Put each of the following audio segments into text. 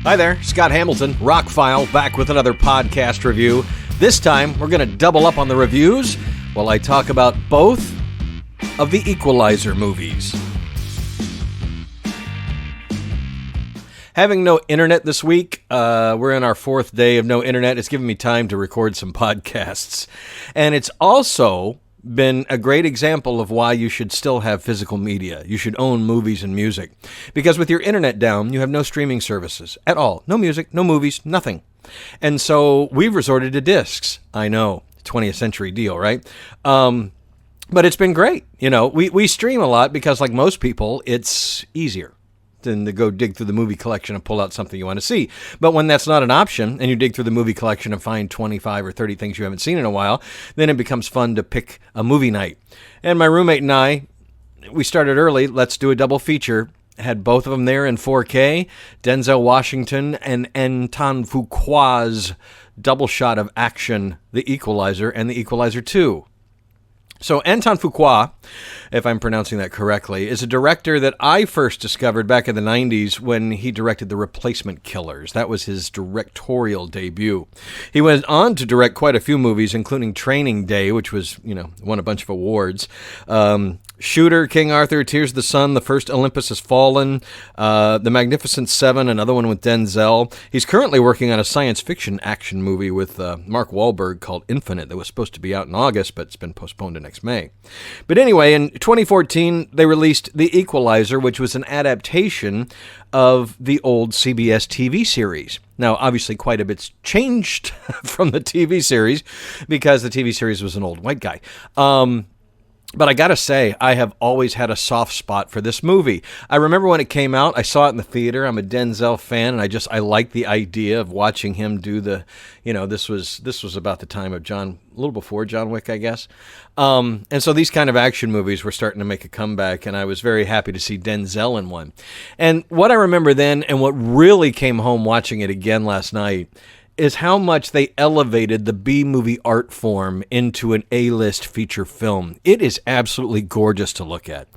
Hi there, Scott Hamilton, Rockfile, back with another podcast review. This time, we're going to double up on the reviews while I talk about both of the EQUALIZER movies. Having no internet this week, we're in our fourth day of no internet. It's given me time to record some podcasts. And it's also been a great example of why you should still have physical media. You should own movies and music. Because with your internet down, you have no streaming services at all. No music, no movies, nothing. And so we've resorted to discs. I know, 20th century deal, right? But it's been great. You know, we stream a lot because, like most people, it's easier than to go dig through the movie collection and pull out something you want to see. But when that's not an option and you dig through the movie collection and find 25 or 30 things you haven't seen in a while, then it becomes fun to pick a movie night. And my roommate and I, we started early. Let's do a double feature. Had both of them there in 4K. Denzel Washington and Anton Fuqua's double shot of action, The Equalizer and The Equalizer 2. So Anton Fuqua, if I'm pronouncing that correctly, is a director that I first discovered back in the 90s when he directed The Replacement Killers. That was his directorial debut. He went on to direct quite a few movies, including Training Day, which was, won a bunch of awards. Shooter, King Arthur, Tears of the Sun, The First Olympus Has Fallen, The Magnificent Seven, another one with Denzel. He's currently working on a science fiction action movie with Mark Wahlberg called Infinite that was supposed to be out in August, but it's been postponed to next May. But anyway, in 2014, they released The Equalizer, which was an adaptation of the old CBS TV series. Now, obviously, quite a bit's changed from the TV series because the TV series was an old white guy. But I gotta say, I have always had a soft spot for this movie. I remember when it came out, I saw it in the theater. I'm a Denzel fan, and I like the idea of watching him do the, this was about the time of a little before John Wick, I guess. And so these kind of action movies were starting to make a comeback, and I was very happy to see Denzel in one. And what I remember then, and what really came home watching it again last night, is how much they elevated the B-movie art form into an A-list feature film. It is absolutely gorgeous to look at.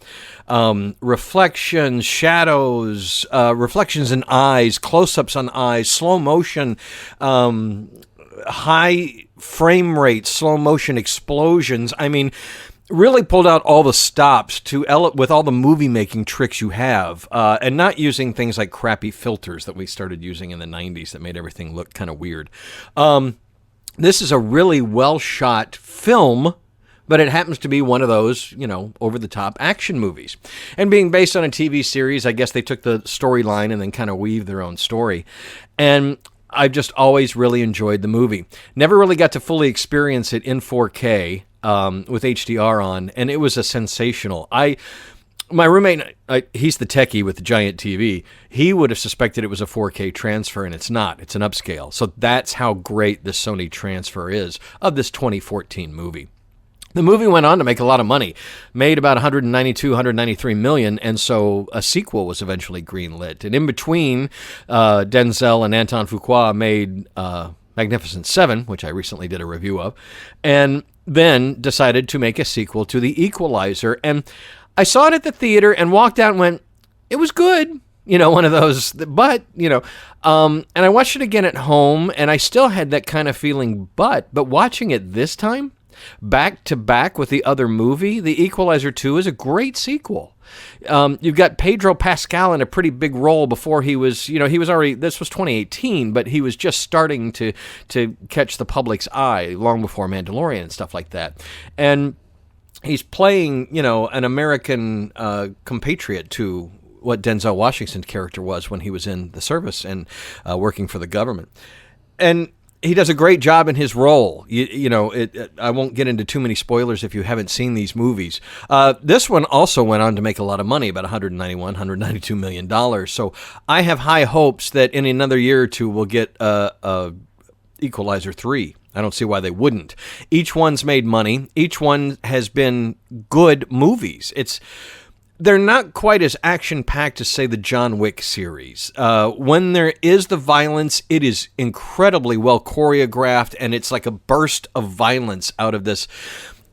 Reflections, shadows, reflections in eyes, close-ups on eyes, slow motion, high frame rate, slow motion explosions. I mean, really pulled out all the stops with all the movie-making tricks you have, and not using things like crappy filters that we started using in the 90s that made everything look kind of weird. This is a really well-shot film, but it happens to be one of those, over-the-top action movies. And being based on a TV series, I guess they took the storyline and then kind of weaved their own story. And I've just always really enjoyed the movie. Never really got to fully experience it in 4K, with HDR on, and it was a sensational. My roommate, he's the techie with the giant TV. He would have suspected it was a 4K transfer, and it's not. It's an upscale. So that's how great the Sony transfer is of this 2014 movie. The movie went on to make a lot of money, made about 193 million, and so a sequel was eventually greenlit. And in between, Denzel and Anton Fuqua made Magnificent Seven, which I recently did a review of, and then decided to make a sequel to The Equalizer. And I saw it at the theater and walked out and went, it was good. One of those, but, and I watched it again at home, and I still had that kind of feeling, but watching it this time, back to back with the other movie, The Equalizer 2 is a great sequel. You've got Pedro Pascal in a pretty big role before he was, he was already, this was 2018, but he was just starting to catch the public's eye long before Mandalorian and stuff like that. And he's playing, an American compatriot to what Denzel Washington's character was when he was in the service and working for the government. And he does a great job in his role. I won't get into too many spoilers if you haven't seen these movies. This one also went on to make a lot of money, about $192 million. So I have high hopes that in another year or two we'll get Equalizer 3. I don't see why they wouldn't. Each one's made money. Each one has been good movies. They're not quite as action-packed as, say, the John Wick series. When there is the violence, it is incredibly well choreographed, and it's like a burst of violence out of this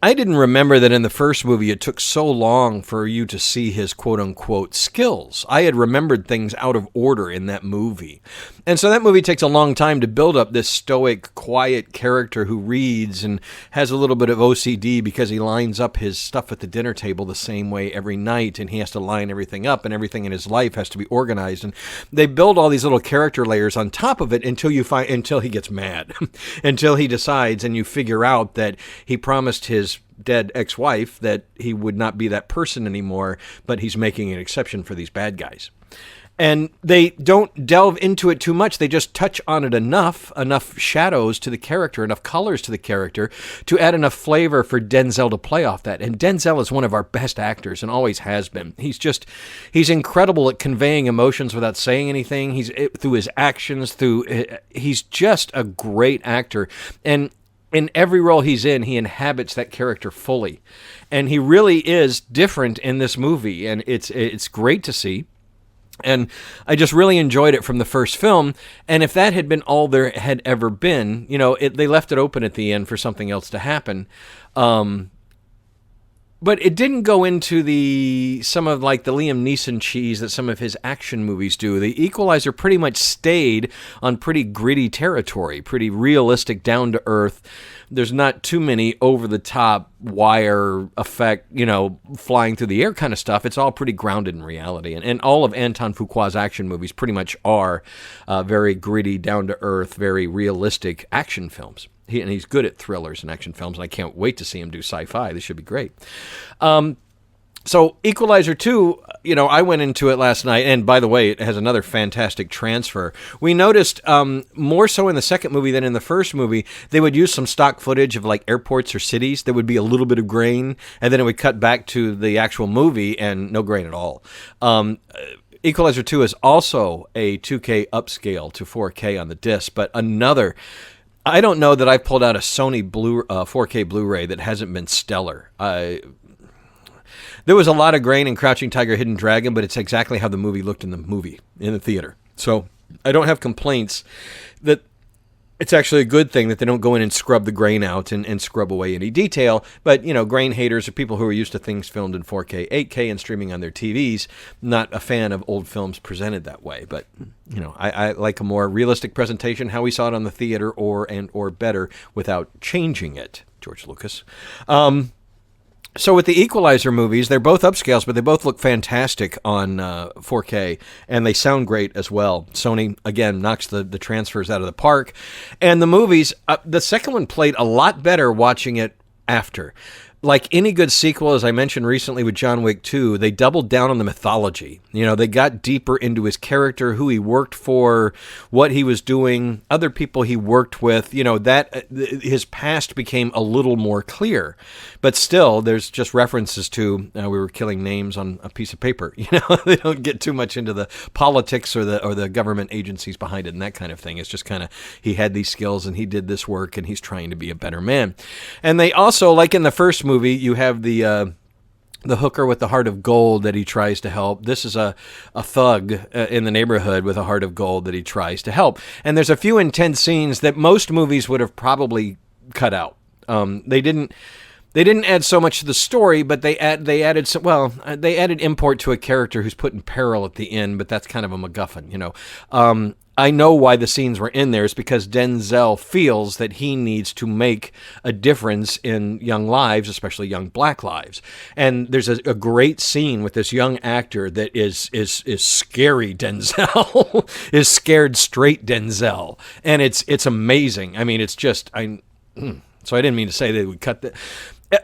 I didn't remember that in the first movie it took so long for you to see his quote-unquote skills. I had remembered things out of order in that movie. And so that movie takes a long time to build up this stoic, quiet character who reads and has a little bit of OCD because he lines up his stuff at the dinner table the same way every night, and he has to line everything up, and everything in his life has to be organized. And they build all these little character layers on top of it until he gets mad, until he decides, and you figure out that he promised his dead ex-wife that he would not be that person anymore, but he's making an exception for these bad guys. And they don't delve into it too much. They just touch on it enough shadows to the character, enough colors to the character to add enough flavor for Denzel to play off that. And Denzel is one of our best actors and always has been. He's incredible at conveying emotions without saying anything. Through his actions, he's just a great actor. And in every role he's in, he inhabits that character fully. And he really is different in this movie, and it's great to see. And I just really enjoyed it from the first film. And if that had been all there had ever been, they left it open at the end for something else to happen. But it didn't go into some of the Liam Neeson cheese that some of his action movies do. The Equalizer pretty much stayed on pretty gritty territory, pretty realistic, down-to-earth. There's not too many over-the-top wire effect, flying through the air kind of stuff. It's all pretty grounded in reality. And all of Anton Fuqua's action movies pretty much are very gritty, down-to-earth, very realistic action films. He's good at thrillers and action films, and I can't wait to see him do sci-fi. This should be great. So Equalizer 2, I went into it last night, and by the way, it has another fantastic transfer. We noticed more so in the second movie than in the first movie, they would use some stock footage of airports or cities. There would be a little bit of grain, and then it would cut back to the actual movie, and no grain at all. Equalizer 2 is also a 2K upscale to 4K on the disc, but I don't know that I've pulled out a Sony 4K Blu-ray that hasn't been stellar. There was a lot of grain in Crouching Tiger, Hidden Dragon, but it's exactly how the movie looked in the theater. So I don't have complaints. That it's actually a good thing that they don't go in and scrub the grain out and scrub away any detail. But, grain haters are people who are used to things filmed in 4K, 8K, and streaming on their TVs. Not a fan of old films presented that way. But, I like a more realistic presentation, how we saw it on the theater, or better, without changing it. George Lucas. So with the Equalizer movies, they're both upscales, but they both look fantastic on 4K, and they sound great as well. Sony, again, knocks the transfers out of the park. And the movies, the second one played a lot better watching it after. Like any good sequel, as I mentioned recently with John Wick 2, they doubled down on the mythology. They got deeper into his character, who he worked for, what he was doing, other people he worked with. That his past became a little more clear. But still, there's just references to we were killing names on a piece of paper. They don't get too much into the politics or the government agencies behind it and that kind of thing. It's just kind of he had these skills and he did this work and he's trying to be a better man. And they also, like in the first movie, you have the hooker with the heart of gold that he tries to help. This is a thug in the neighborhood with a heart of gold that he tries to help. And there's a few intense scenes that most movies would have probably cut out. They didn't add so much to the story, but they added import to a character who's put in peril at the end, but that's kind of a MacGuffin, I know why the scenes were in there. It's because Denzel feels that he needs to make a difference in young lives, especially young black lives. And there's a great scene with this young actor that is scary Denzel, is scared straight Denzel. And it's amazing. I mean, it's just, so I didn't mean to say they would cut the...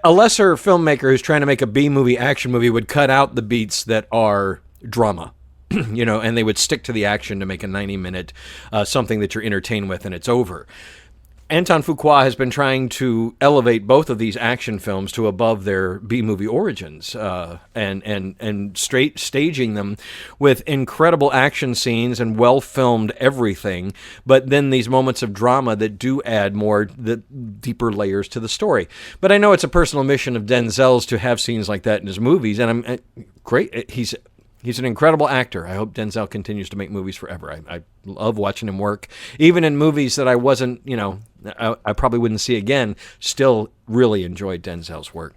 A lesser filmmaker who's trying to make a B-movie action movie would cut out the beats that are drama. And they would stick to the action to make a 90-minute something that you're entertained with, and it's over. Anton Fuqua has been trying to elevate both of these action films to above their B-movie origins, and straight staging them with incredible action scenes and well-filmed everything, but then these moments of drama that do add the deeper layers to the story. But I know it's a personal mission of Denzel's to have scenes like that in his movies, and I'm great. He's an incredible actor. I hope Denzel continues to make movies forever. I love watching him work, even in movies that I wasn't, I probably wouldn't see again. Still really enjoyed Denzel's work.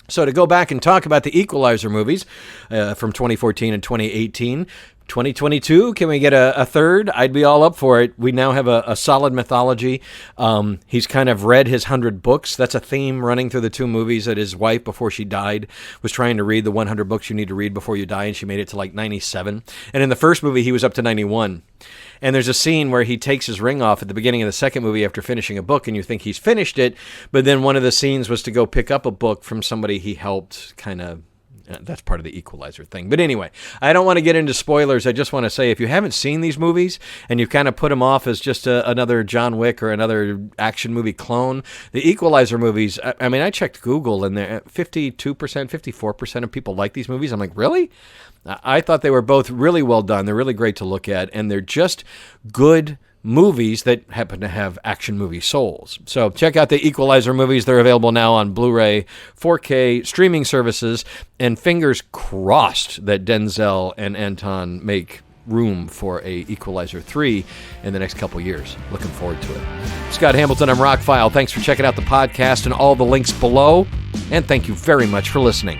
So to go back and talk about the Equalizer movies from 2014 and 2018, 2022, can we get a third? I'd be all up for it. We now have a solid mythology. He's kind of read his 100 books. That's a theme running through the two movies, that his wife, before she died, was trying to read the 100 books you need to read before you die, and she made it to like 97. And in the first movie, he was up to 91. And there's a scene where he takes his ring off at the beginning of the second movie after finishing a book, and you think he's finished it, but then one of the scenes was to go pick up a book from somebody he helped, kind of. That's part of the Equalizer thing. But anyway, I don't want to get into spoilers. I just want to say, if you haven't seen these movies and you've kind of put them off as just another John Wick or another action movie clone, the Equalizer movies, I mean, I checked Google, and 52%, 54% of people like these movies. I'm like, really? I thought they were both really well done. They're really great to look at, and they're just good movies that happen to have action movie souls. So check out the Equalizer movies. They're available now on Blu-ray, 4K, streaming services, and fingers crossed that Denzel and Anton make room for a Equalizer 3 in the next couple years. Looking forward to it. Scott Hamilton, I'm Rockfile. Thanks for checking out the podcast and all the links below, and thank you very much for listening.